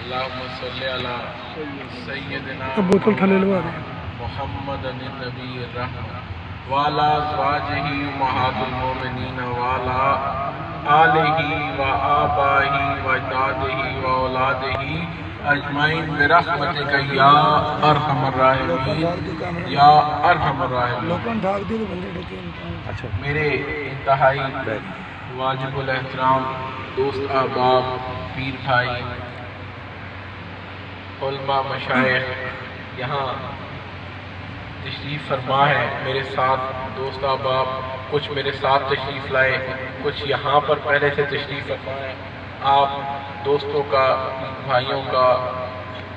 اللہم صلی علی سیدنا محمد النبی الرحمہ وعلی ازواجہ امہات المومنین وعلی آلہ وآبائہ واجدادہ واولادہ اجمعین برحمتک یا ارحم الراحمین یا ارحم الراحمین۔ میرے انتہائی واجب الاحترام دوست احباب، پیر بھائی، علماء، مشائخ یہاں تشریف فرما ہے، میرے ساتھ دوست احباب کچھ میرے ساتھ تشریف لائے، کچھ یہاں پر پہلے سے تشریف فرما ہے۔ آپ دوستوں کا، بھائیوں کا،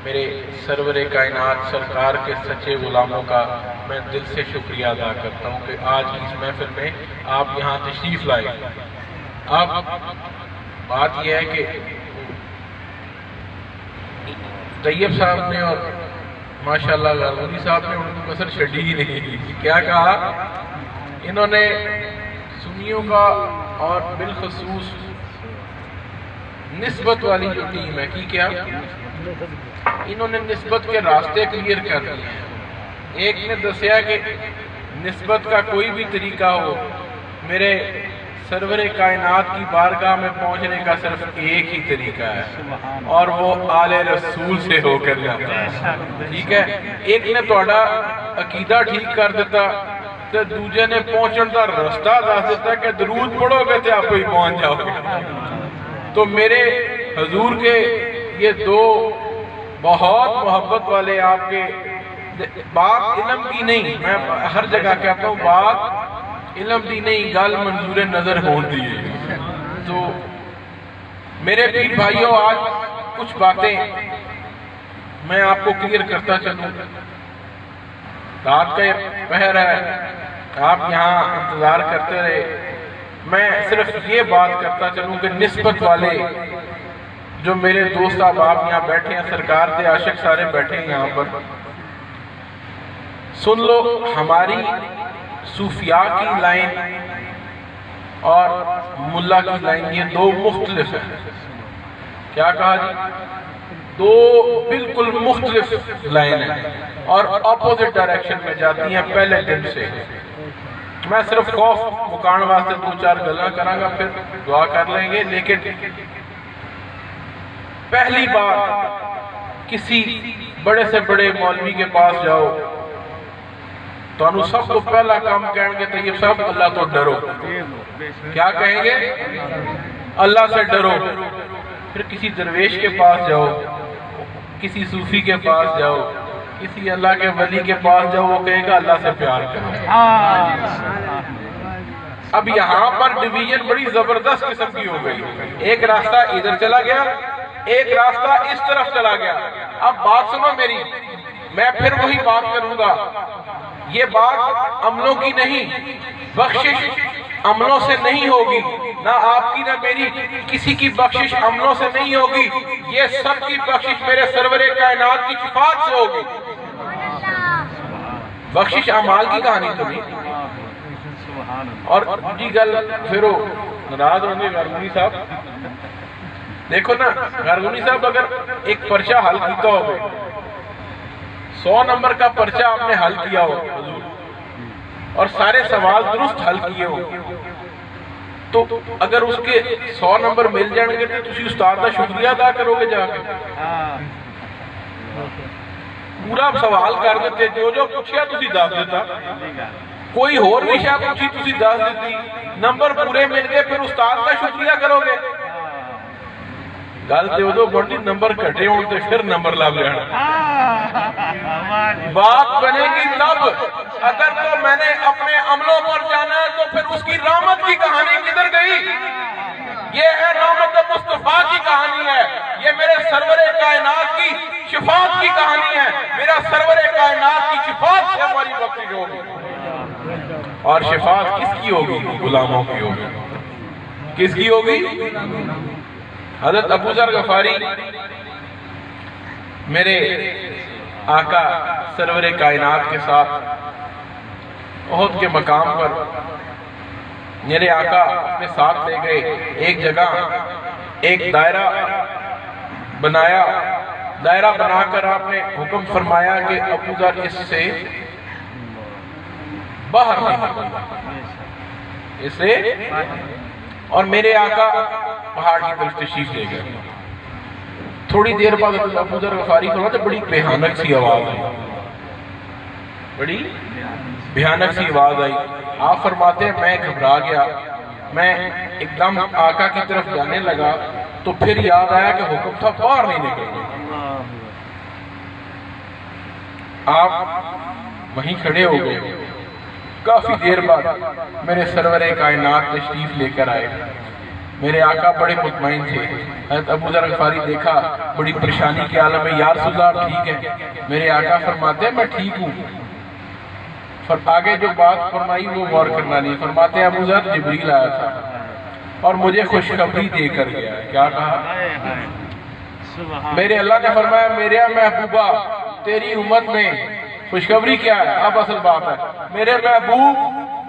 میرے سرور کائنات سرکار کے سچے غلاموں کا میں دل سے شکریہ ادا کرتا ہوں کہ آج اس محفل میں آپ یہاں تشریف لائے۔ اب بات یہ ہے کہ طیب صاحب نے اور ماشاءاللہ غرغونی صاحب نے ان کو کسر چھڑی ہی نہیں، کیا کہا؟ انہوں نے سنیوں کا اور بالخصوص نسبت والی جو ٹیم ہے کی کیا؟ انہوں نے نسبت کے راستے کلیئر کر دیے ہیں۔ ایک نے دسیا کہ نسبت کا کوئی بھی طریقہ ہو، میرے سرور کائنات کی بارگاہ میں پہنچنے کا صرف ایک ہی طریقہ ہے اور وہ آل رسول سے ہو کر جاتا ہے، ٹھیک ہے؟ ایک نے توڑا عقیدہ ٹھیک کر دیتا تو دوجہ نے پہنچن دا رستہ دس دیتا کہ درود پڑھو گے تو آپ ہی پہنچ جاؤ گے۔ تو میرے حضور کے یہ دو بہت محبت والے آپ کے بات علم کی نہیں، میں ہر جگہ کہتا ہوں بات علم دی نہیں، گل منظور نظر ہون دیئے۔ تو میرے پیر بھائیوں، آج کچھ باتیں میں آپ کو کلیئر کرتا چلوں۔ رات کا پہر ہے، آپ یہاں انتظار کرتے رہے، میں صرف یہ بات کرتا چلوں کہ نسبت والے جو میرے دوست احباب یہاں بیٹھے ہیں، سرکار دے عاشق سارے بیٹھے ہیں یہاں پر، سن لو، ہماری صوفیاء کی لائن اور ملا کی لائن یہ دو مختلف ہیں۔ کیا کہا جی؟ دو بالکل مختلف لائن ہیں اور اپوزٹ ڈائریکشن میں جاتی ہیں پہلے دن سے۔ میں صرف خوف مکان واسطے دو چار گلاں کراں گا، پھر دعا کر لیں گے۔ لیکن پہلی بار کسی بڑے سے بڑے مولوی کے پاس جاؤ تو انہوں سب کو پہلا کام کہیں گے طیب صاحب اللہ تو ڈرو۔ کیا کہیں گے؟ اللہ سے ڈرو۔ پھر کسی درویش کے پاس جاؤ، کسی صوفی کے پاس جاؤ، کسی اللہ کے ولی کے پاس جاؤ، وہ کہے گا اللہ سے پیار کرو۔ اب یہاں پر ڈویژن بڑی زبردست قسم کی ہو گئی، ایک راستہ ادھر چلا گیا، ایک راستہ اس طرف چلا گیا۔ اب بات سنو میری، میں پھر وہی بات کروں گا، یہ بات عملوں کی نہیں، بخشش عملوں سے نہیں ہوگی، نہ آپ کی نہ میری، کسی کی بخشش عملوں سے نہیں ہوگی، یہ سب کی بخشش میرے سرور کائنات کی شفاعت سے ہوگی۔ بخشش اعمال کی کہانی تو نہیں۔ اور جی گل پھر ہو ناراض ہوں گے غرغونی صاحب، دیکھو نا غرغونی صاحب اگر ایک پرچہ حل کیتا ہوگا، 100 نمبر کا پرچہ آپ نے حل کیا ہو اور سارے سوال درست حل کیے ہو، تو اگر اس کے 100 نمبر مل جائیں گے تو تسی استاد کا شکریہ ادا کرو گے جا کے؟ پورا سوال کر دیتے، جو پوچھیا تسی دس دیتا، کوئی اور بھی شاید پوچھی تسی دس دیتی، نمبر پورے مل گئے، پھر استاد کا شکریہ کرو گے؟ گل تے ادو بڑی نمبر کٹے ہوں تے پھر نمبر لگ جانا۔ بات بنے گی تب اگر تو میں نے اپنے عملوں پر جانا ہے تو پھر اس کی رحمت کی کہانی کدھر گئی؟ یہ ہے رحمت مصطفیٰ کی کہانی ہے، یہ میرے سرور کائنات کی شفاعت کی کہانی ہے۔ میرا سرور کائنات کی شفاعت سے ہماری بخشش ہوگی، اور شفاعت کس کی ہوگی؟ غلاموں کی ہوگی۔ کس کی ہوگی؟ حضرت ابو ذر غفاری میرے آقا سرور کائنات کے ساتھ احد کے مقام پر میرے آقا اپنے ساتھ لے گئے، ایک جگہ ایک دائرہ بنایا دائرہ بنا کر آپ نے حکم فرمایا کہ ابو ذر اس سے باہر نہیں، اسے، اور میرے آقا پہاڑ کی طرف تشریف لے گئے۔ تھوڑی دیر بعد ابو ذر غفاری فرماتے بڑی بھیانک سی آواز آئی، بڑی بھیانک سی آواز آئی۔ آپ فرماتے ہیں میں گھبرا گیا، میں ایک دم آقا کی طرف جانے لگا تو پھر یاد آیا کہ حکم تھا باہر نہیں نکلنے۔ آپ وہیں کھڑے ہو گئے۔ کافی دیر بعد میرے سرور کائنات تشریف لے کر آئے۔ میرے آقا بڑے مطمئن تھے۔ حضرت ابو ذر غفاری دیکھا بڑی پریشانی کے عالم میں، یا رسول اللہ ٹھیک ہے؟ میرے آقا فرماتے ہیں میں ٹھیک ہوں۔ آگے جو بات فرمائی وہ غور کرنا نہیں، فرماتے ہیں ابو ذر جبریل آیا تھا اور مجھے خوشخبری دے کر گیا۔ کیا کہا؟ میرے اللہ نے فرمایا میرے محبوبہ تیری امت میں خوشخبری کیا ہے؟ اب اصل بات ہے، میرے محبوب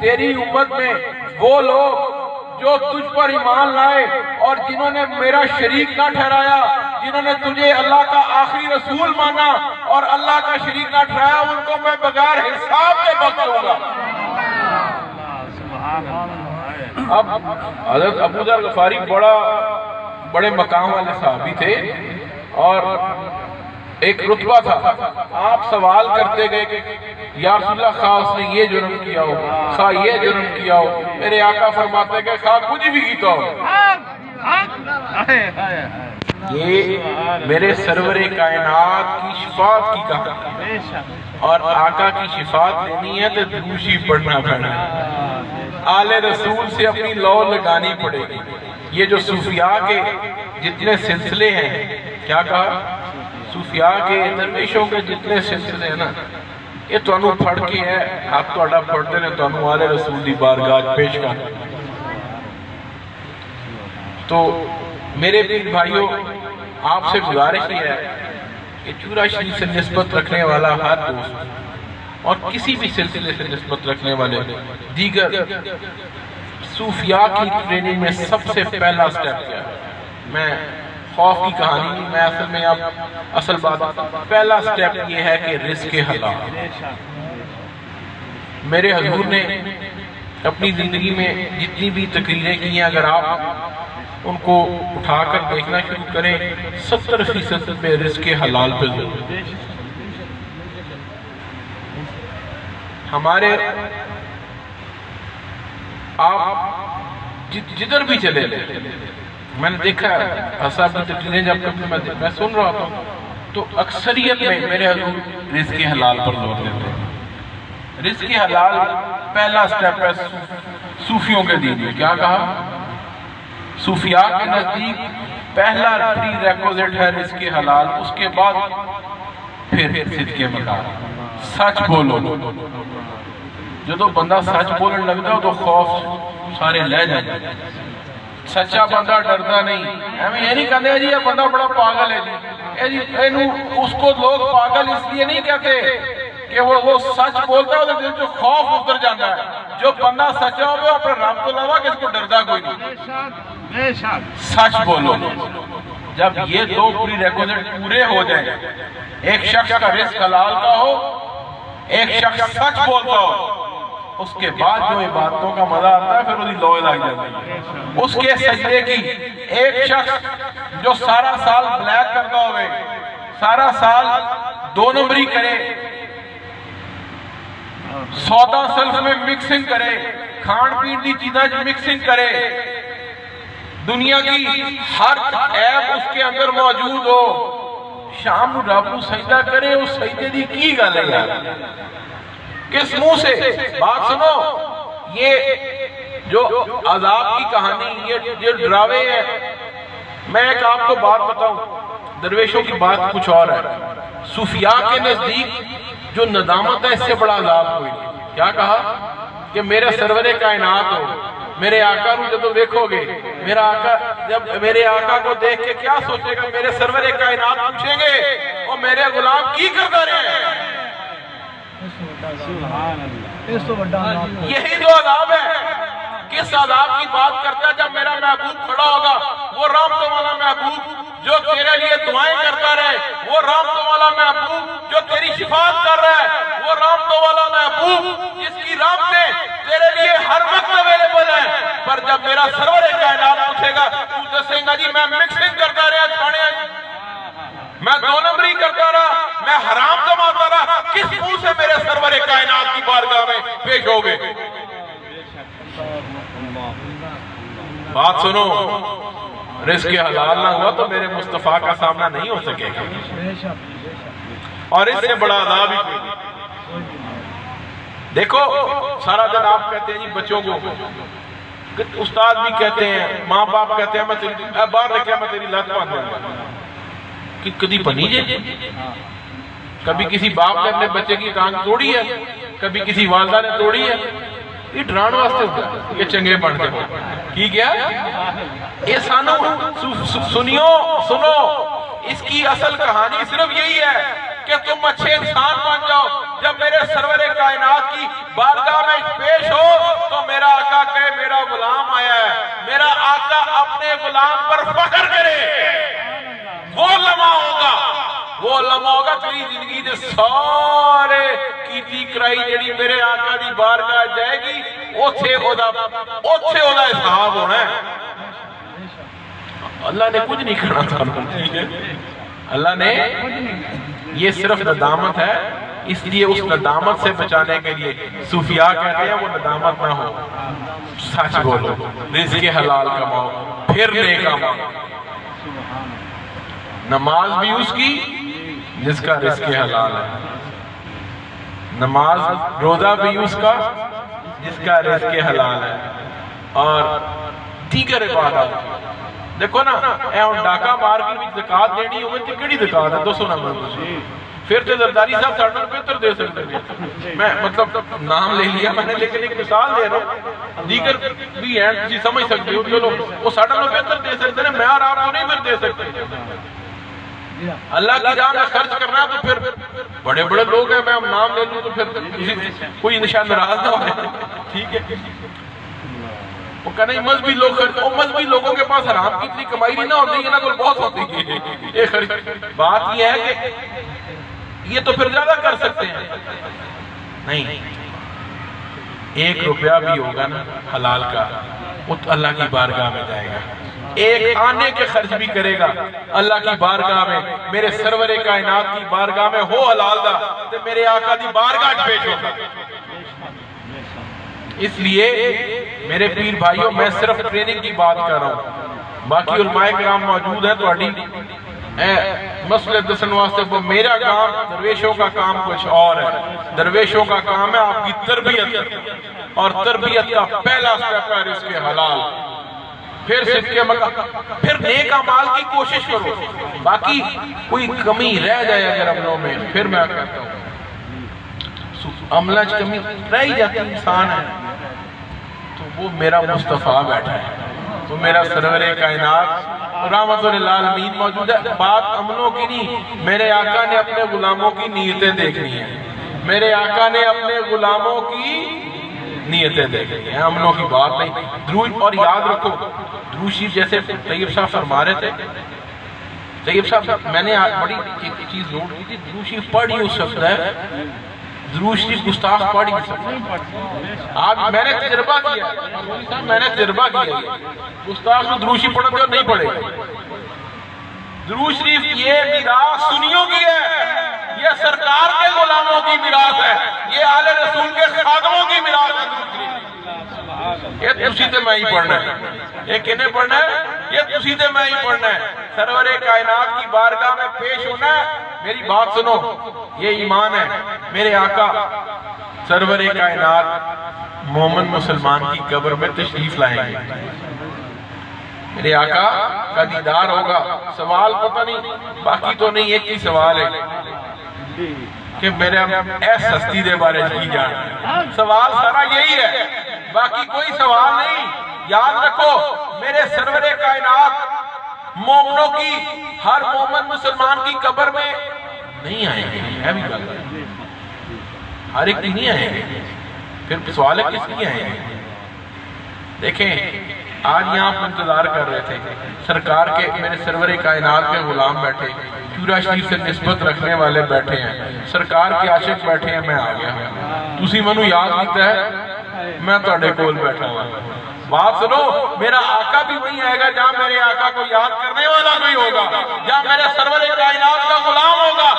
تیری امت میں وہ لوگ جو تجھ پر ایمان لائے اور جنہوں نے میرا شریک نہ ٹھہرایا، جنہوں نے تجھے اللہ کا آخری رسول مانا اور اللہ کا شریک نہ ٹھہرایا، ان کو میں بغیر حساب میں بخشوں گا۔ اب حضرت ابو ذر غفاری بڑے مقام والے صحابی تھے اور ایک رتبہ تھا۔ آپ سوال کرتے گئے کہ یا رسول اللہ خواہ اس نے یہ جرم کیا ہو، خواہ یہ جرم کیا ہو، میرے آقا فرماتے کہ خواہ کچھ بھی کیتا ہو، یہ میرے سرور کائنات کی شفاعت کی کہانی، اور آقا کی شفاعت لینی ہے تو دروشی پڑھنا پڑنا، آل رسول سے اپنی لو لگانی پڑے گی۔ یہ جو صوفیاء کے جتنے سلسلے ہیں، کیا کہا؟ صوفیاء کے درویشوں کے جتنے سلسلے ہیں نا، یہ تو انہوں پڑھ کے ہے، آپ تو اڈا پڑھتے ہیں تو انہوں آل رسول دی بارگاہ پیش کر۔ تو میرے پیر بھائیوں، آپ سے گزارش یہ ہے کہ چورا شریف سے نسبت رکھنے والا ہر دوست اور کسی بھی سلسلے سے نسبت رکھنے والے دیگر صوفیاء کی ٹریننگ میں سب سے پہلا سٹیپ کیا ہے؟ میں خوف کی کہانی نہیں، میں اصل میں اب اصل بات، پہلا سٹیپ یہ ہے کہ رزق حلال۔ میرے حضور نے اپنی زندگی میں جتنی بھی تقریریں کی ہیں، اگر آپ ان کو اٹھا کر دیکھنا شروع کریں، 70% میں رزق حلال پہ ضرور۔ ہمارے آپ جدھر بھی چلے لیں، میں نے دیکھا صاحب کی تقریریں جب کبھی میں سن رہا تھا تو اکثریت میں میرے حضور رزق حلال پر زور دیتے ہیں۔ رزق حلال پہلا سٹیپ ہے صوفیوں کے دین میں۔ کیا کہا؟ صوفیاء کے نزدیک پہلا پری ریکوزٹ ہے رزق حلال، اس کے بعد پھر صدق مقام، سچ بولو۔ جو بندہ سچ بولن لگتا ہے تو خوف سارے لے جائیں۔ سچا بندہ ڈردا نہیں، ہمیں یہ نہیں کہتے جی یہ بندہ بڑا پاگل ہے جی، اس کو لوگ پاگل اس لیے نہیں کہتے کہ وہ سچ بولتا ہے تو دل سے خوف اتر جاتا ہے۔ جو بندہ سچا ہو وہ اپنے رب تو لوا کہ اس کو ڈردا کوئی نہیں۔ سچ بولو۔ جب یہ دو پوری ریکوزٹ پورے ہو جائیں، ایک شخص کا رزق حلال کا ہو، ایک شخص سچ بولتا ہو، اس کے بعد جو عبادتوں کا مزہ آتا ہے پھر اسی لوئے لگ جاتی ہے۔ اس کے سجدے کی ایک شخص جو سارا سال بلیک کرتا ہوئے، سارا سال 2 نمبری کرے، سودا سلف میں مکسنگ کرے، کھان پین دی چیزیں مکسنگ کرے، دنیا کی ہر عیب اس کے اندر موجود ہو، شام رب کو سجدہ کرے، اس سجدے دی کی گل ہے یار؟ کس منہ سے؟ بات سنو، یہ جو عذاب کی کہانی، یہ ڈراوے ہیں۔ میں ایک آپ کو بات بتاؤں، درویشوں کی بات کچھ اور ہے۔ صوفیاء کے نزدیک جو ندامت ہے اس سے بڑا عذاب کوئی نہیں۔ کیا کہا؟ کہ میرے سرور کائنات ہو، میرے آقا کو جب دیکھو گے، میرا آقا جب میرے آقا کو دیکھ کے کیا سوچے گا؟ میرے سرور کائنات پوچھیں گے اور میرے غلام کی کرتا رہے ہیں؟ یہی جو عذاب ہے۔ کس عذاب کی بات کرتا ہے؟ جب میرا محبوب کھڑا ہوگا، وہ رحمت والا محبوب جو تیرے لیے دعائیں کرتا رہے، وہ رحمتوں والا محبوب جو تیری شفاعت کر رہا ہے، وہ رحمتوں والا محبوب جس کی رحمتیں تیرے لیے ہر وقت اویلیبل ہیں۔ پر جب میرا سرور کائنات پوچھے گا، تو دسے گا جی میں مکسنگ کرتا رہا کھانے، میں دو نمبری کرتا رہا، میں حرام کماتا رہا، کس منہ سے میرے سرور کائنات کی بارگاہ میں پیش ہوگے؟ بات سنو، رزق حلال نہ ہوا تو میرے مصطفیٰ کا سامنا نہیں ہو سکے گا، اور اس سے بڑا عذاب ہی کوئی نہیں۔ دیکھو سارا دن آپ کہتے ہیں جی بچوں کو، استاد بھی کہتے ہیں، ماں باپ کہتے ہیں میں تیری باہر رکھیا میں تیری لت باندھ دوں گا، کہ کدی بنی جے؟ کبھی کسی باپ نے اپنے بچے کی ٹانگ توڑی ہے؟ کبھی کسی والدہ نے توڑی ہے؟ یہ ڈران واسطے ہوتا ہے، یہ چنگے بڑھتے ہو کی کیا؟ یہ سانو سنو، اس کی اصل کہانی صرف یہی ہے کہ تم اچھے انسان بن جاؤ۔ جب میرے سرور کائنات کی بارگاہ میں پیش ہو تو میرا آقا کہے میرا غلام آیا ہے، میرا آقا اپنے غلام پر فخر کرے۔ وہ لمحہ ہوگا تیری زندگی دے سارے کیتی کرائی جڑی میرے آقا دی بارگاہ جائے گی، اوتھے اودا حساب ہونا ہے۔ اللہ نے کچھ نہیں کرنا تھا، اللہ نے یہ صرف ندامت ہے، اس لیے اس ندامت سے بچانے کے لیے صوفیاء کہتے ہیں وہ ندامت نہ ہو، سچ بولو، رزق حلال کماؤ، پھر نیک کماؤ۔ نماز بھی اس کی جس کا رزق حلال ہے، نماز روزہ بھی اس کا جس کا رزق حلال ہے، اور دیگر عبادت۔ دیکھو نا اے ہن ڈاکہ مار کے بھی زکات دینی ہوئے تے کیڑی زکات ہے؟ دسو نا مجھے، پھر تے زرداری صاحب ساڈے نال بہتر دے سکتے ہیں۔ میں مطلب نام لے لیا میں نے، لیکن ایک مثال دے رہا ہوں، دیگر بھی ہیں تسی سمجھ سکتے ہو، چلو وہ ساڈے نال بہتر دے سکتے ہیں، میں اور آپ تو نہیں پھر دے سکتے۔ اللہ کی راہ میں خرچ کرنا ہے تو پھر بڑے بڑے لوگ ہیں، میں نام لے لوں تو پھر کوئی انشاء ناراض نہ ہو جائے، ٹھیک ہے؟ وہ کہنا مذہبی لوگ خرچ، وہ مذہبی لوگوں کے پاس حرام کی اتنی کمائی نہیں نہ ہوتی ہے نا، کوئی بہت ہوتی ہے یہ خرچ۔ بات یہ ہے کہ یہ تو پھر زیادہ کر سکتے ہیں، نہیں، 1 روپیہ بھی ہوگا نا حلال کا وہ اللہ کی بارگاہ میں جائے گا، ایک آنے کے خرچ بھی کرے گا اللہ کی بارگاہ میں، میرے سرور کائنات کی بارگاہ میں ہو حلال دا تو میرے آقا دی بارگاہ پیش ہوگا۔ اس لیے میرے پیر بھائیوں میں صرف ٹریننگ کی بات کر رہا ہوں، باقی علماء کرام موجود ہیں تو مسئلے دسن واسطے، وہ میرا کام، درویشوں کا کام کچھ اور ہے۔ درویشوں کا کام ہے آپ کی تربیت، اور تربیت کا پہلا سٹیپ ہے رزق حلال، پھر صدقے مکہ، پھر نیک اعمال کی کوشش کرو، باقی کوئی کمی رہ جائے اگر عملوں میں، پھر میں کہتا ہوں عملہ کمی رہ ہی جاتی انسان ہے تو وہ میرا مصطفیٰ بیٹھا ہے، وہ میرا سرور کائنات رحمت للعالمین موجود ہے۔ بات عملوں کی نہیں، میرے آقا نے اپنے غلاموں کی نیتیں دیکھنی ہیں، میرے آقا نے اپنے غلاموں کی نیتیں دیکھنی ہیں، عملوں کی بات نہیں۔ درود، اور یاد رکھو درود شریف جیسے طیب صاحب فرما رہے تھے، طیب صاحب میں نے بڑی ایک چیز نوٹ کی تھی، درود شریف پڑھ ہی ہو سکتا ہے، درود شریف گستاخ پڑھ ہی سکتا ہے۔ آپ میں نے تجربہ کیا، میں نے تجربہ کیا، گستاخ کو درود شریف پڑھتے اور نہیں پڑھے۔ درود شریف یہ میراث سنیوں کی ہے، یہ سرکار کے غلاموں کی میراث ہے، یہ آل رسول کے خادموں کی میراث ہے۔ درود شریف یہ تسی تے میں ہی پڑھنا ہے، یہ کنے پڑھنا ہے؟ یہ تسی تے میں ہی پڑھنا ہے۔ سرور کائنات کی بارگاہ میں پیش ہونا ہے، میری بات سنو، یہ ایمان ہے۔ میرے آقا سرور کائنات مومن مسلمان کی قبر میں تشریف لائیں گے، میرے آقا کا دیدار ہوگا۔ سوال پتہ نہیں، باقی تو نہیں، ایک ہی سوال ہے کہ میرے ایس ہستی دے بارے کی جان، سوال سارا یہی ہے، باقی کوئی سوال نہیں۔ یاد رکھو میرے سرور کائنات مومنوں کی، ہر مومن مسلمان کی قبر میں نہیں آئیں گے، ہے بھی بات، ہر ایک نہیں آئیں گے، پھر سوال ہے کس لیے آئیں گے؟ دیکھیں آج یہاں پر انتظار کر رہے تھے، سرکار کے میرے سرور کائنات کے غلام بیٹھے، چورا شریف سے نسبت رکھنے والے بیٹھے ہیں، سرکار کے عاشق بیٹھے ہیں، میں آ گیا تسی منو یاد کیتا ہے، میں تہاڈے کول بیٹھا ہوں۔ بات سنو، میرا آقا بھی وہی آئے گا جہاں میرے آقا کو یاد کرنے والا بھی ہوگا، جہاں میرے سرور کائنات کا غلام ہوگا،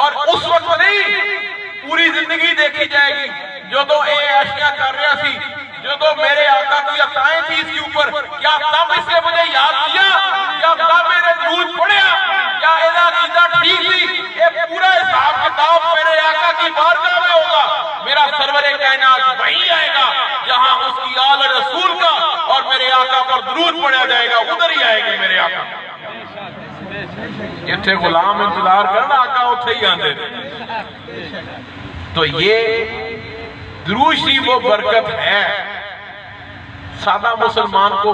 اور اس وقت نہیں پوری زندگی دیکھی جائے گی جو تو اے اشیاء کر رہا سی، جو تو میرے آقا کی عطائیں تھی اس کے اوپر، کیا تب اس نے مجھے یاد کیا؟ کیا تب میرے درود پڑھیا؟ کیا ایدہ عقیدہ ٹھیک تھی؟ یہ پورا حساب کتاب میرے آقا کی بارگاہ میں ہوگا۔ میرا سرور کائنات وہی آئے گا جہاں اس کی آل رسول کا اور میرے آقا پر درود پڑھا جائے گا، ادھر ہی آئے گے میرے آقا۔ اتھے غلام انتظار کرنا، آقا اتھے ہی آندے تھے۔ تو یہ درود شریف وہ برکت ہے، سادہ مسلمان کو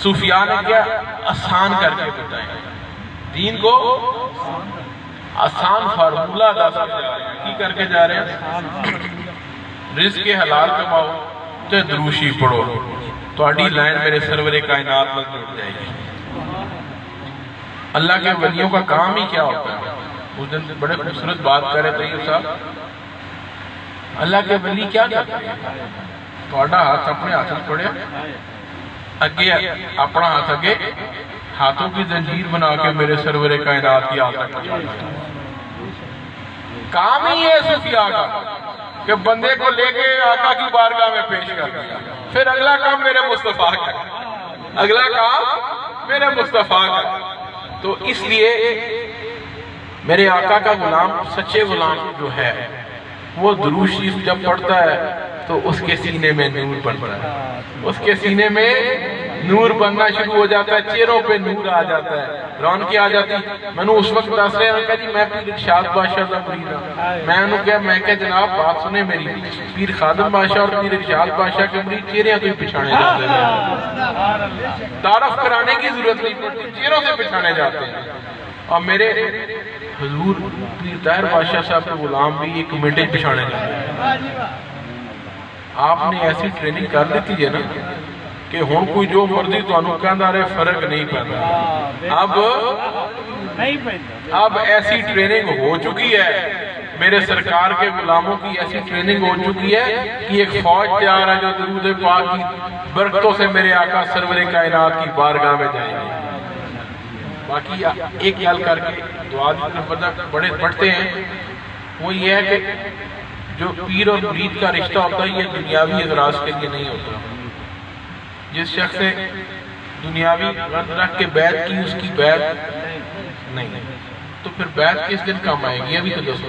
صوفیاء نے کیا آسان کر کے بتائیں، دین کو آسان فارمولہ دستے جا رہے ہیں، کی کر کے جا رہے ہیں؟ رزق حلال کماؤ تو درود شریف پڑھو، تو اڈی لائن میرے سرور کائنات میں جڑ جائے گی۔ اللہ کے ولیوں کا کام ہی کیا ہوتا ہے؟ اس دن بڑے خوبصورت بات کر رہے تھے صاحب، اللہ کے ولی کیا کرتے ہیں؟ توڑا ہاتھ اپنے ہاتھ میں پڑے، اگے اپنا ہاتھ اگے، ہاتھوں کی زنجیر بنا کے میرے سرور کائنات کی آتا پہنچا دیتا۔ کام ہی ہے صوفیاء کا کہ بندے کو لے کے آقا کی بارگاہ میں پیش کر دیا، پھر اگلا کام میرے مصطفیٰ کا، اگلا کام میرے مصطفیٰ کا۔ تو اس لیے میرے آقا کا غلام، سچے غلام جو ہے، وہ درود شریف جب پڑھتا ہے تو اس کے سینے میں نور بنتا ہے، اس کے سینے میں نور بننا شروع ہو جاتا ہے، چہروں پہ نور آ جاتا ہے، رونقیں آ جاتی۔ میں نے اس وقت دس رہے ہیں کہ جی میں پیر ارشاد بادشاہ کا مرید ہوں، میں نے کہا میں کہ جناب بات سنیں میری، پیر خادم بادشاہ اور پیر ارشاد بادشاہ کے مرید چہرے تو پچھانے جاتے ہیں، تعارف کرانے کی ضرورت نہیں پڑتی، چہروں سے پچھانے جاتے ہیں۔ اور میرے حضور پیر طاہر بادشاہ صاحب کے غلام بھی ایک منٹ پچھانے جاتے ہیں۔ آپ نے ایسی ٹریننگ کر لیتی ہے نا کہ ہون کوئی جو مرضی تو انہوں کہندہ رہے فرق نہیں پہتا۔ اب ایسی ٹریننگ ہو چکی ہے، میرے سرکار کے غلاموں کی ایسی ٹریننگ ہو چکی ہے کہ ایک فوج تیار ہے جو درود پاک کی برکتوں سے میرے آقا سرور کائنات کی بارگاہ میں جائیں گے۔ باقی ایک یال کر کے دعا بڑے پڑھتے ہیں، وہ یہ ہے کہ جو پیر اور مرید کا رشتہ ہوتا ہے یہ دنیاوی اغراض کے لیے نہیں ہوتا۔ جس شخص نے دنیاوی غرض رکھ کے بیعت کی اس کی بیعت نہیں، تو پھر بیعت کس دن کام آئے گی؟ یہ بھی تو دسو۔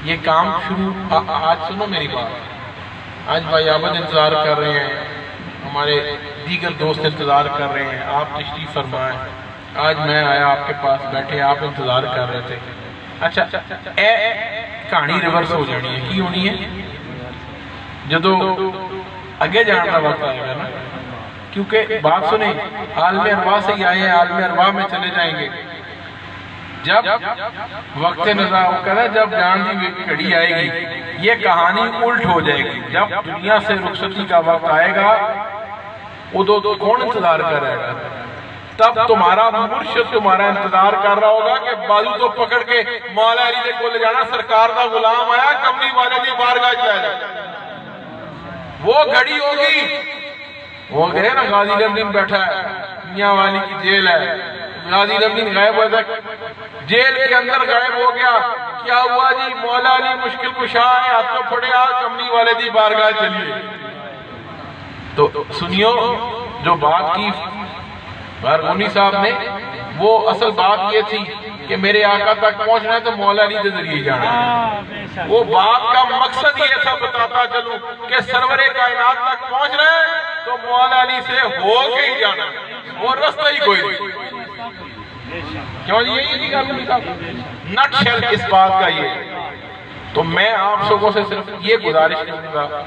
یہ کام شروع آج سنو میری بات، آج بھائی عابد انتظار کر رہے ہیں، ہمارے دیگر دوست انتظار کر رہے ہیں، آپ تشریف فرمائیں، آج میں آیا آپ کے پاس بیٹھے، آپ انتظار کر رہے تھے۔ اچھا کہانی ریورس ہو جانی ہے، کی ہونی ہے؟ جدو اگے جانا کا وقت آئے گا نا، کیونکہ بات سنیں عالم ارواح سے ہی آئے ہیں، عالم ارواح میں چلے جائیں گے۔ جب وقت نظر ہوگا، جب جان دی گھڑی آئے گی، یہ کہانی الٹ ہو جائے گی۔ جب دنیا سے رخصتی کا وقت آئے گا، ادو تو کون انتظار کر رہے گا؟ تب تمہارا مرشد تمہارا انتظار کر رہا ہوگا کہ بازو تو پکڑ کے مولا علی دے کو لے جانا، سرکار کا غلام آیا، کملی والے دی بارگاہ جائے جائے۔ وہ گھڑی ہوگی، وہ گئے نا غازی لمدین بیٹھا ہے، میاں والی کی جیل ہے، غازی لمدین غائب ہو جائے، جیل کے اندر غائب ہو گیا، کیا ہوا جی؟ مولا علی مشکل کشا ہے، ہاتھ کو پھڑے آ، کملی والے دی بارگاہ چلیے۔ تو سنیو جو بات کی بارغونی صاحب نے، وہ اصل بات یہ تھی کہ میرے آقا تک پہنچنا ہے تو مولا علی کے ذریعے جانا ہے۔ وہ بات کا مقصد یہ تھا، بتاتا چلوں کہ سرور کائنات تک پہنچ رہے ہیں تو مولا علی سے ہو کے ہی جانا ہے، وہ رستہ ہی کوئی نہیں۔ کیوں جی یہ نہیں کہا نٹ شیل اس بات کا یہ۔ تو میں آپ سبوں سے صرف یہ گزارش کروں گا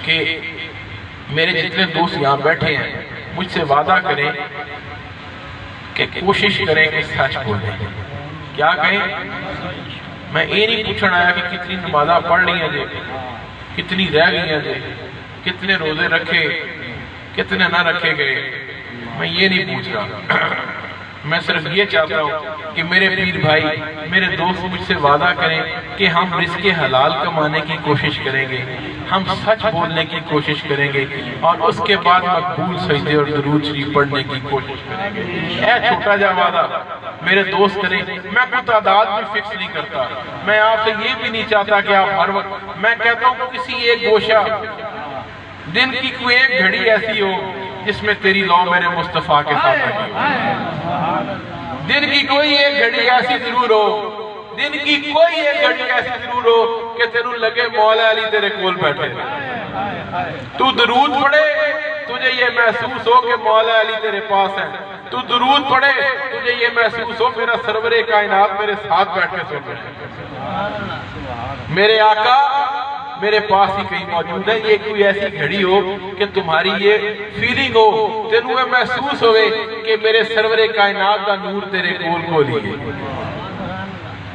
کہ میرے جتنے دوست یہاں بیٹھے ہیں مجھ سے وعدہ کریں کہ کوشش کریں کہ سچ بولیں۔ کیا کہیں؟ میں یہ نہیں پوچھنا آیا کہ کتنی نمازہ پڑھ لی ہیں جے، کتنی رہ گئی ہیں جے، کتنے روزے رکھے کتنے نہ رکھے گئے، میں یہ نہیں پوچھ رہا. میں صرف یہ چاہتا ہوں کہ میرے پیر بھائی، میرے دوست مجھ سے وعدہ کریں کہ ہم رزق حلال کمانے کی کوشش کریں گے، ہم سچ بولنے کی کوشش کریں گے، اور اس کے بعد مقبول سجدے اور درود شریف پڑھنے کی کوشش کریں گے. اے چھوٹا جا وعدہ میرے دوست کریں. میں کوئی تعداد بھی فکس نہیں کرتا، میں آپ سے یہ بھی نہیں چاہتا کہ آپ ہر وقت، میں کہتا ہوں کسی ایک گوشہ دن کی کوئی ایک گھڑی ایسی ہو جس میں تیری لو میرے مصطفیٰ کے ساتھ لگی ہو. دن کی کوئی ایک گھڑی ایسی ضرور ہو، دن کی کوئی ایک گھڑی ایسی ضرور ہو کہ تیروں لگے مولا علی تیرے کول بیٹھے. تو درود پڑھے تجھے یہ محسوس ہو کہ مولا علی تیرے پاس ہے. تو درود پڑھے تجھے یہ محسوس ہو میرا سرور کائنات میرے ساتھ بیٹھ کے سن رہے ہیں. میرے آقا میرے پاس ہی کہیں موجود ہے. یہ کوئی ایسی گھڑی ہو کہ تمہاری یہ فیلنگ ہو، تینوں میں محسوس ہوئے کہ میرے سرور کائنات کا نور تیرے کول کول ہی ہے.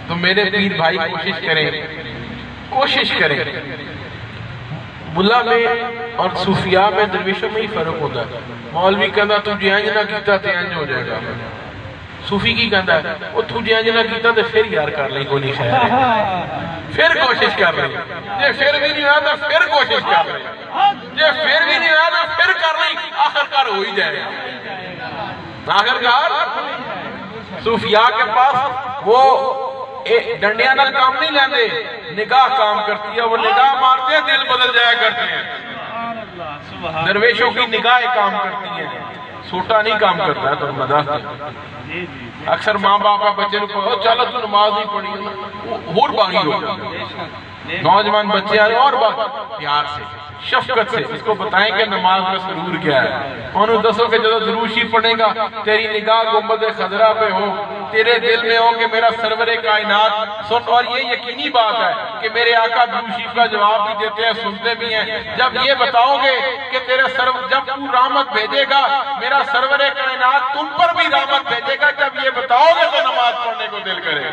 تو میرے پیر بھائی کوشش کریں. ملا میں اور صوفیاء میں درویشوں میں ہی فرق ہوتا ہے. مولوی کہتا تو جینج نہ کیتا تے انج ہو جائے گا. صوفی کی کہتا ہے وہ تو جینج نہ کیتا تے پھر یار کر لیں کوئی نہیں خیر ہے، پھر کوشش کر لیں. یہ پھر بھی نہیں آتا پھر کوشش کر لیں، یہ پھر بھی نہیں آتا پھر کر لیں، آخرکار ہو ہی جائے گا. آخرکار صوفیاء کے پاس وہ ڈنڈیاں نال کام نہیں لیندے، نگاہ کام کرتی ہے. وہ نگاہ مارتے ہیں دل بدل جایا کرتے ہیں. درویشوں کی نگاہ کام کرتی ہیں، سوٹا نہیں کام کرتا ہے. تو مدد اکثر ماں باپ بچے کو چلو تو نماز نہیں پڑھی اور باغی ہو جائے. نوجوان بچے آئے اور پیار سے شفقت سے اس کو بتائیں کہ نماز میں سرور کیا ہے. انہوں دسو کہ جب درود شریف پڑھے گا تیری نگاہ گنبد خضرا پہ ہو، تیرے دل میں ہو کہ میرا سرور کائنات سن. اور یہ یقینی بات ہے کہ میرے آقا درود شریف کا جواب بھی دیتے ہیں، سنتے بھی ہیں. جب یہ بتاؤ گے کہ تیرے جب تو رحمت بھیجے گا میرا سرور کائنات تم پر بھی رحمت بھیجے گا، جب یہ بتاؤ گے تو نماز پڑھنے کو دل کرے گا.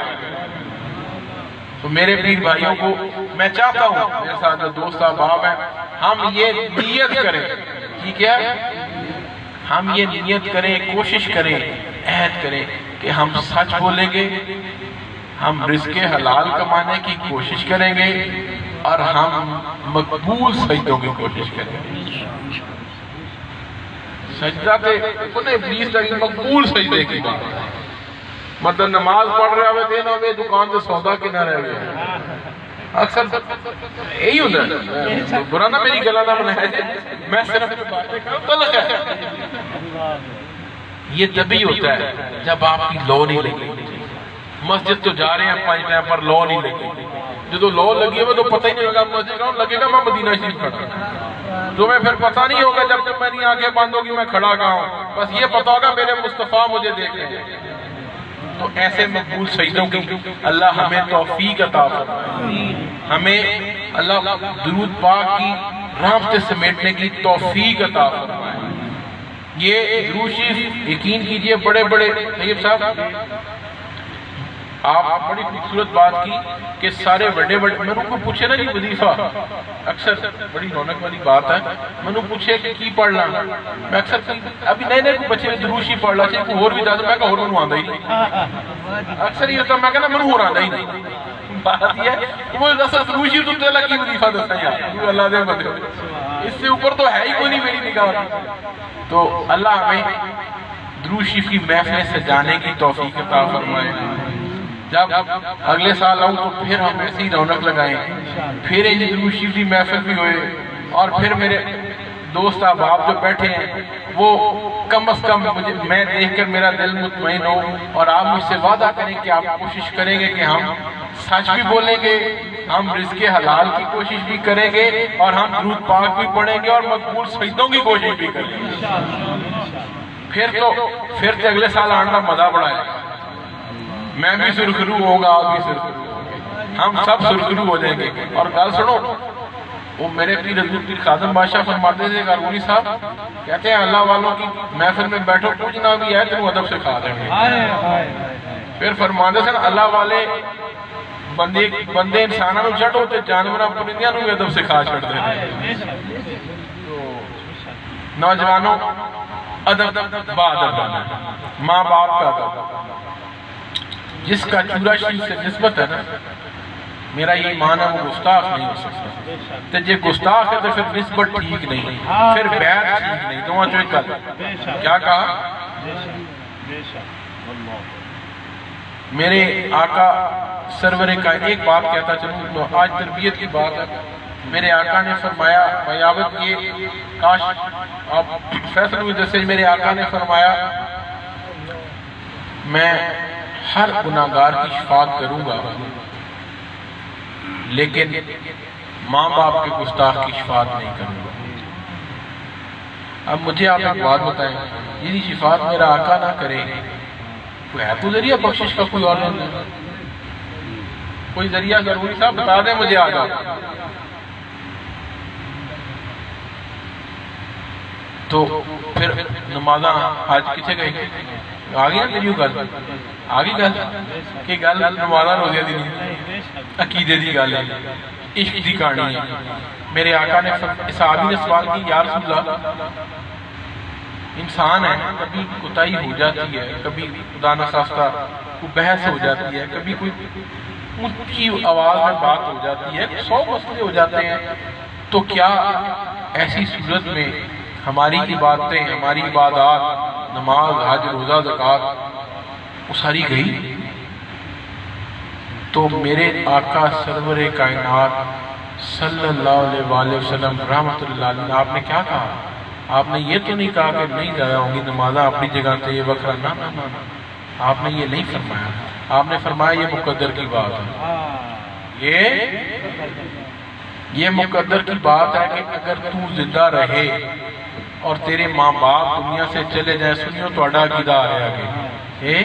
تو میرے پیر بھائیوں کو میں چاہتا ہوں، میرے ساتھ جو دوست احباب ہیں، ہم یہ نیت کریں. ٹھیک ہے، ہم یہ نیت کریں، کوشش کریں، عہد کریں کہ ہم سچ بولیں گے، ہم رزق حلال کمانے کی کوشش کریں گے، اور ہم مقبول سجدوں کی کوشش کریں گے. سجدہ تے انہیں ابلیس تک مقبول سجدے کی بات ہے. مطلب نماز پڑھ رہے ہوئے دینا ہوئے دکان سے سودا کنا رہ گیا. اکثر یہی ہوتا ہے. برا نہ میری گلا نہ بنایا جائے، میں صرف باتیں کروں طلق ہے. یہ تبھی ہوتا ہے جب آپ کی لو نہیں لگی. مسجد تو جا رہے ہیں 5 ٹائم پر لو نہیں لگی. جو لو لگی ہے وہ تو پتہ ہی نہیں ہوگا مسجد کا لگے گا میں مدینہ شریف کھڑا. تمہیں پھر پتہ نہیں ہوگا جب تک میری آنکھیں بند ہوگی میں کھڑا کہاں ہوں. بس یہ پتہ ہوگا میرے مصطفیٰ مجھے دیکھ رہے ہیں. تو ایسے مقبول سجدوں کی اللہ ہمیں توفیق عطا فرمائے. ہمیں اللہ درود پاک کی رحمت سمیٹنے کی توفیق عطا فرمائے. یہ درود شریف یقین کیجئے بڑے بڑے طیب صاحب آپ بڑی خوبصورت بات کی کہ سارے بڑے بڑے میں نے پوچھے نا جی وظیفہ اکثر بڑی رونق والی بات ہے. میں نے پوچھے کہ کی پڑھنا، میں اکثر ابھی نئے نئے بچے نے درود شریف پڑھ لا چاہے کوئی اور بھی دادا میں کہا اور منو آندا ہی نہیں. اکثر یہ ہوتا میں کہنا منو اور آندا ہی نہیں. بات یہ ہے کہ وہ درود شریف تو اللہ کی وظیفہ دستا یار اللہ دے بندے اس سے اوپر تو ہے ہی کوئی نہیں میری نگاہ. تو اللہ ہمیں درود شریف کی محفلیں سجانے کی توفیق عطا فرمائے. جب اگلے سال آؤں تو پھر ہم ایسی رونق لگائیں، پھر ایک درود شریف کی محفل بھی ہوئے، اور پھر میرے دوست احباب جو بیٹھے ہیں وہ کم از کم میں دیکھ کر میرا دل مطمئن ہو. اور آپ مجھ سے وعدہ کریں کہ آپ کوشش کریں گے کہ ہم سچ بھی بولیں گے، ہم رزق حلال کی کوشش بھی کریں گے، اور ہم درود پاک بھی پڑھیں گے، اور مقبول سجدوں کی کوشش بھی کریں گے. پھر تو اگلے سال آنے کا مزہ بڑا ہے. میں بھی سرخرو ہوگا، آپ بھی سرخرو ہوگا، ہم سب سرخرو ہو جائیں گے. اور گل سنو، وہ میرے پیر حضرت پیر خادم بادشاہ فرماتے تھے کارگونی صاحب کہتے ہیں اللہ والوں کی محفل میں بیٹھو کچھ نہ بھی ہے تو ادب سکھا دیں گے. پھر فرماتے تھے اللہ والے بندے انسانوں چڑھو تے جانوراں پرندیاں نوں ادب سکھا چھڑ دے. نوجوانوں ادب بادب بنا ہے، ماں باپ کا ادب، جس کا چورا شریف سے نسبت ہے نا، میرا یہ ایمان ہے وہ گستاخ نہیں ہو سکتا، تو جے گستاخ ہے تو پھر نسبت ٹھیک نہیں، پھر بیعت ٹھیک نہیں، دونوں چوئی کر کیا کہا؟ میرے آقا سرور کا ایک بات کہتا چلوں، آج تربیت کی بات ہے، میرے آقا نے فرمایا بیابت یہ کاش آپ فیصل ہوئے جیسے میرے آقا نے فرمایا میں ہر گناہگار کی شفاعت کروں گا لیکن ماں باپ کے گستاخ کی شفاعت نہیں کروں گا۔ اب مجھے آپ ایک بات بتائیں، یہ شفاعت میرا آقا نہ کرے، کوئی ہے تو ذریعہ بخشش کا کوئی اور نہیں؟ کوئی ذریعہ ضروری صاحب بتا دیں مجھے آگا۔ تو پھر نمازاں آج کتھے گئے؟ آگئی نا میری گل آگئی گل کہ گل نمازاں روزے دی نہیں، عقیدے دی گل ہے، عشق دی کہانی ہے۔ میرے آقا نے صحابی نے سوال کی یا رسول اللہ انسان ہے، کبھی کوتاہی ہو جاتی ہے، کبھی خدا نخواستہ کوئی بحث ہو جاتی ہے، کبھی کوئی اونچی آواز میں بات ہو جاتی ہے، 100 مسئلے ہو جاتے ہیں، تو کیا ایسی صورت میں ہماری عبادتیں، ہماری عبادات، نماز، حج، روزہ، زکوٰۃ وہ ساری گئی؟ تو میرے آقا سرور کائنات صلی اللہ علیہ وآلہ وسلم رحمت اللہ علیہ آپ نے کیا کہا؟ آپ نے یہ تو نہیں کہا کہ نہیں ضائع ہوں گی نمازاں اپنی جگہ سے یہ وقرہ، نہ نہ نہ، آپ نے یہ نہیں فرمایا، آپ نے فرمایا یہ مقدر کی بات ہے، یہ مقدر کی بات ہے کہ اگر تو زندہ رہے اور تیرے ماں باپ دنیا سے چلے جائیں، سنیو تو اڈا عقیدہ آ رہے آگے،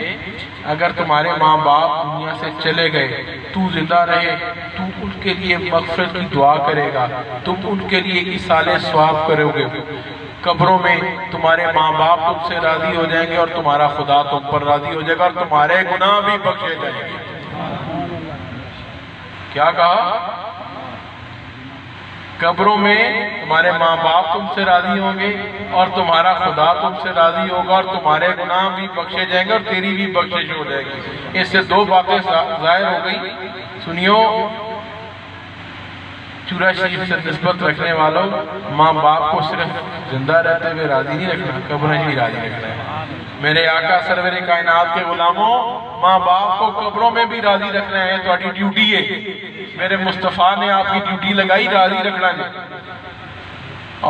اگر تمہارے ماں باپ دنیا سے چلے گئے تو زندہ رہے، تو ان کے لیے مغفرت کی دعا کرے گا، تم ان کے لیے ایصال ثواب کرو گے، قبروں میں تمہارے ماں باپ تم سے راضی ہو جائیں گے اور تمہارا خدا تم پر راضی ہو جائے گا اور تمہارے گناہ بھی بخشے جائیں گے۔ کیا کہا؟ قبروں میں تمہارے ماں باپ تم سے راضی ہوں گے اور تمہارا خدا تم سے راضی ہوگا اور تمہارے گناہ بھی بخشے جائیں گے اور تیری بھی بخشش ہو جائے گی۔ اس سے 2 باتیں ظاہر ہو گئی، سنیو چورا شریف سے نسبت رکھنے والوں، ماں باپ کو صرف زندہ رہتے ہوئے راضی نہیں رکھنا، قبریں بھی راضی رکھنا ہے۔ میرے آقا سرور کائنات کے غلاموں، ماں باپ کو قبروں میں بھی راضی رکھنا ہے، تو اٹھی ڈیوٹی ہے، میرے مصطفیٰ نے آپ کی ڈیوٹی لگائی، راضی رکھنا ہے۔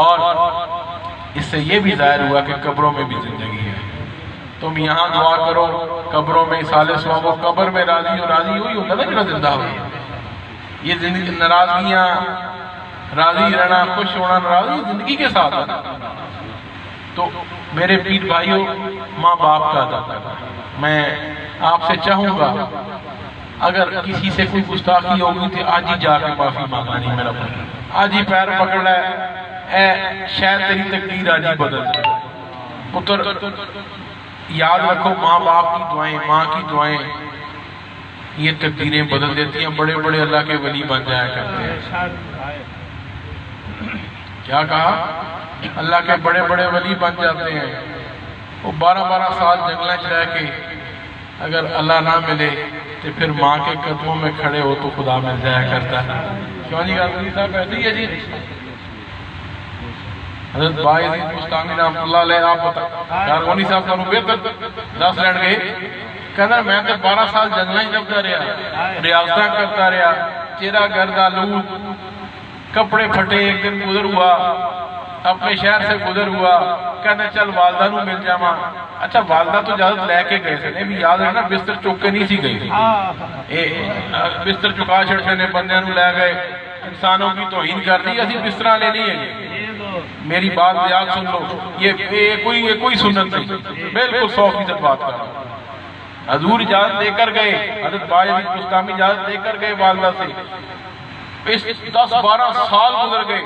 اور اس سے یہ بھی ظاہر ہوا کہ قبروں میں بھی زندگی ہے، تم یہاں دعا کرو، قبروں میں ایصال ثواب ہو، قبر میں راضی ہوئی ہوتا نا کہ زندہ ہو۔ یہ زندگی ناراضگیاں، راضی رہنا، خوش ہونا، ناراضی زندگی کے ساتھ ہے۔ تو میرے پیر بھائیوں، ماں باپ کا ادب کرنا، میں آپ سے چاہوں گا اگر کسی سے کوئی گستاخی ہوگی تو آج ہی جا کے معافی مانگنا، نہیں میرا پتر آج ہی پیر پکڑ لے، اے شاید تیری تقدیر آج ہی بدل جائے۔ پتر یاد رکھو، ماں باپ کی دعائیں، ماں کی دعائیں یہ تقدیریں بدل دیتی ہیں، بڑے بڑے اللہ کے ولی بن جایا کرتے ہیں۔ کیا کہا؟ اللہ کے بڑے بڑے ولی بن جاتے ہیں، وہ 12 سال جنگلیں چرہ کے اگر اللہ نہ ملے تو پھر ماں کے قدموں میں کھڑے ہو تو خدا مل جایا کرتا ہے۔ کیوں جی غازی صاحب ایسے ہی ہے جی؟ حضرت باعزید بستانی رحمت اللہ علیہ آپ بتا کارگونی صاحب کا بہتر 10 لینڈ گئے، کہنا میں تو 12 سال جنگلیں جبتا رہا، ریاضتہ کرتا رہا، چہرہ گرد آلود، کپڑے پھٹے، ایک دن گزر ہوا، اپنے شہر سے گزر ہوا، کہنے چل والدہ نو مل جاما۔ اچھا والدہ تو اجازت لے کے گئے تھے، بھی یاد ہے نا بستر چک کے نہیں سی گئی، بستر چکا چھڑتے نے بندیاں نو لے گئے، انسانوں کی توہین کر دی، اسی بسترہ لے نہیں ہے۔ میری بات یاد سن لو، یہ کوئی سنت نہیں، بالکل 100% بات کر رہا ہوں۔ حضور اجازت دے کر گئے، حضرت باعزید بستانی اجازت دے کر گئے والدہ سے، اس 10-12 سال گزر گئے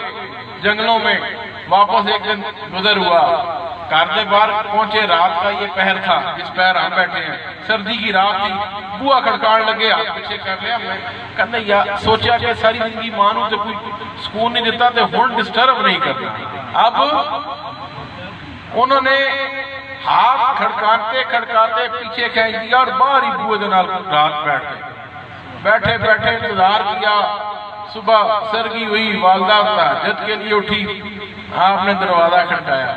جنگلوں میں، واپس ایک دن گزر ہوا، گھر کے باہر پہنچے، رات کا یہ پہر تھا جس پہر ہم بیٹھے ہیں، سردی کی رات تھی، بوا کھڑکان لگے، ہاتھ پیچھے کر لیا، میں کہنے یا سوچا کہ ساری زندگی مانوں تو کوئی سکون نہیں دیتا تو ہون ڈسٹرب نہیں کرنا، اب انہوں نے ہاتھ کھڑکاتے کھڑکاتے پیچھے کھینچ دیا اور باہر ہی بوئے دنال رات بیٹھے بیٹھے انتظار کیا. صبح سرگی ہوئی، والدہ تہجد کے لیے اٹھی، آپ نے دروازہ کھڑکایا.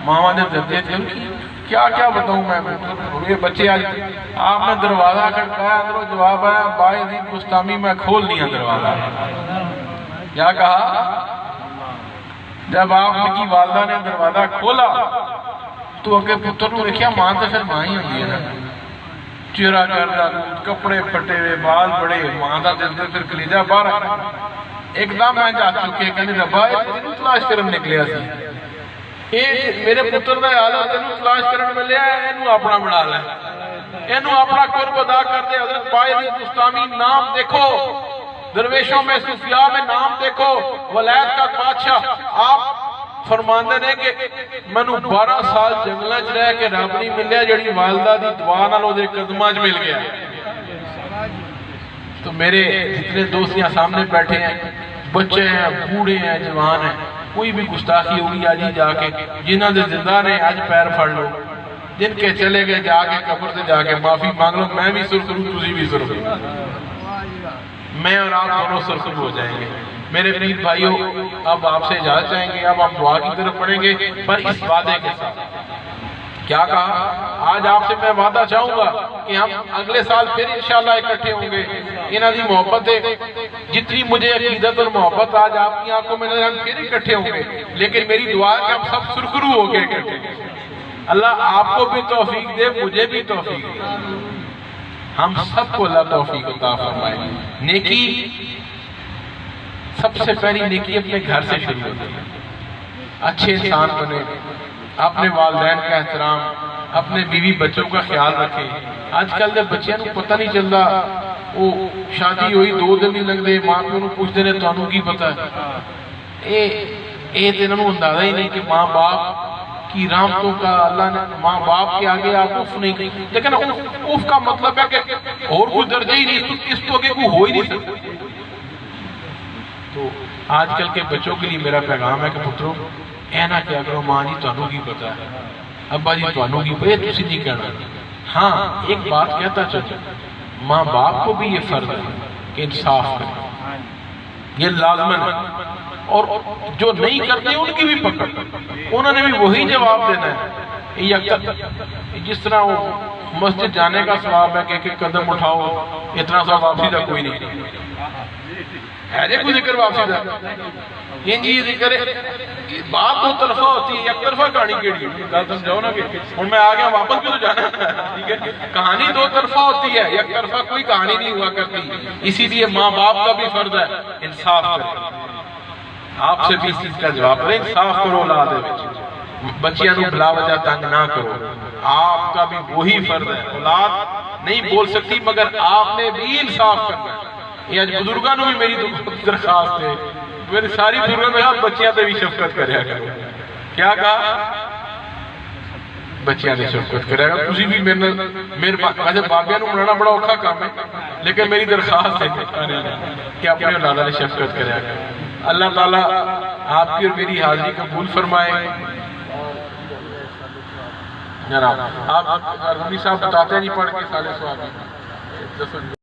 ماما نے دردے تھے کیا کیا بتاؤں میں، یہ بچے آج. آپ نے دروازہ کھڑکایا، اندروں جواب آیا باعزید بستامی میں کھول لیا دروازہ. کیا کہا؟ جب آپ کی والدہ نے دروازہ کھولا تو اگے پتر نے دیکھا ماں تو پھر ماں ہی ہوتی ہے نا، چہرہ کردہ، کپڑے پھٹے ہوئے، بال بڑے، ماں دا دل دل پھر کلیجہ باہر آ. ایک دم میں جا چکے کہنے ربا تینوں تلاش کرن نکلیا سی، میرے پتر دا حال ہے تینوں تلاش کرن ملیا ہے، اینو اپنا بنا لے، اینو اپنا قرب ادا کر دے. حضرت باعزید بستامی نام دیکھو، درویشوں میں صوفیاء میں نام دیکھو، ولایت کا بادشاہ. آپ فرماندے نے کہ منو 12 سال جنگلہ چ رہ کے رب نہیں ملیا جڑی والدہ دی دعا نال اودے قدماں وچ مل گیا. تو میرے جتنے دوست یہاں سامنے بیٹھے ہیں، بچے ہیں، بوڑھے ہیں، جوان ہیں، کوئی بھی گستاخی ہوگی آج ہی جا کے جنہاں دے زندہ نے آج پیر پھڑ لو، جن کے چلے گئے جا کے قبر سے جا کے معافی مانگ لو. میں بھی سرخرو، تسی بھی سرخرو، میں اور آپ دونوں سرخرو ہو جائیں گے. میرے پیر بھائیوں، اب آپ سے اجازت چاہیں گے، اب ہم دعا کی طرف پڑھیں گے، پر اس وعدے کے ساتھ. کیا کہا؟ آج آپ سے میں وعدہ چاہوں گا کہ ہم اگلے سال پھر انشاءاللہ اکٹھے ہوں گے. انہاں دی محبت ہے، جتنی مجھے عقیدت اور محبت آج آپ کی آنکھوں میں نظر، ہم پھر اکٹھے ہوں گے. لیکن میری دعا ہے کہ ہم سب سرخرو ہو گئے اکٹھے. اللہ آپ کو بھی توفیق دے، مجھے بھی توفیق دے، ہم سب کو اللہ توفیق عطا فرمائے. نیکی سب سے پہلی نیکی اپنے گھر سے شروع ہوتی ہے. اچھے انسان بنے، اپنے والدین کا احترام، اپنے بیوی بچوں کا خیال رکھیں. آج کل دے بچیاں نوں پتہ نہیں چلدا، وہ شادی ہوئی 2 دن نہیں لگدے ماں پیو نوں پوچھدے نے تانوں کی پتہ ہے. اے تے انہاں نوں اندازہ ہی نہیں کہ ماں باپ کی رحمتوں کا اللہ نے ماں باپ کے آگے آپ اف نہیں کہیں. لیکن اف کا مطلب ہے کہ اور کوئی درجہ ہی نہیں، اس تو آگے کوئی ہو ہی نہیں سکتا. تو آج کل کے بچوں کے لیے میرا پیغام ہے کہ پتروں اے نہ کیا کرو ماں جی تانوں کی پتہ ہے، ابا جی تانوں کی پتہ ہے، تسی نہیں کہنا. ہاں ایک بات کہتا چلو، ماں باپ کو بھی یہ فرض ہے کہ انصاف کریں، یہ لازمن ہے. اور جو نہیں کرتے ان کی بھی پکڑ، انہوں نے بھی وہی جواب دینا ہے. جس طرح وہ مسجد جانے کا ثواب ہے کہ قدم اٹھاؤ، اتنا ثواب واپسی دا کوئی نہیں ہے. جے کوئی ذکر واپسی دا یہ ذکر بات دو طرفہ ہوتی ہے، ایک طرفہ کہانی کیڑی ہے. سمجھاؤ نا کہ ہن میں آ گیا واپس بھی تو جانا ہے. ٹھیک ہے، کہانی 2 طرفہ ہوتی ہے، ایک طرفہ کوئی کہانی نہیں ہوا کرتی. اسی لیے ماں باپ کا بھی فرض ہے انصاف کریں. آپ سے بھی اس چیز کا جواب کریں، انصاف کرو اولاد وچ، بچیاں نوں بلا وجہ تنگ نہ کرو. آپ کا بھی وہی فرض ہے. اولاد نہیں بول سکتی مگر آپ نے بھی انصاف کرنا ہے. یہ آج بزرگاں نوں بھی میری درخواست ہے، میری ساری بزرگاں میں آپ بچیاں تے بھی شفقت کریا کرو. کیا کہا؟ بچیاں تے شفقت کریا کرو. تسی بھی میرے ویسے بابیاں نوں بنانا بڑا اوکھا کام ہے، لیکن میری درخواست ہے کہ اپنے اولاداں نے شفقت کریا کرو. اللہ تعالیٰ آپ کی اور میری حاضری قبول فرمائے. جناب آپ رمی صاحب بتاتے ہیں جی پڑھ کے سالے سواب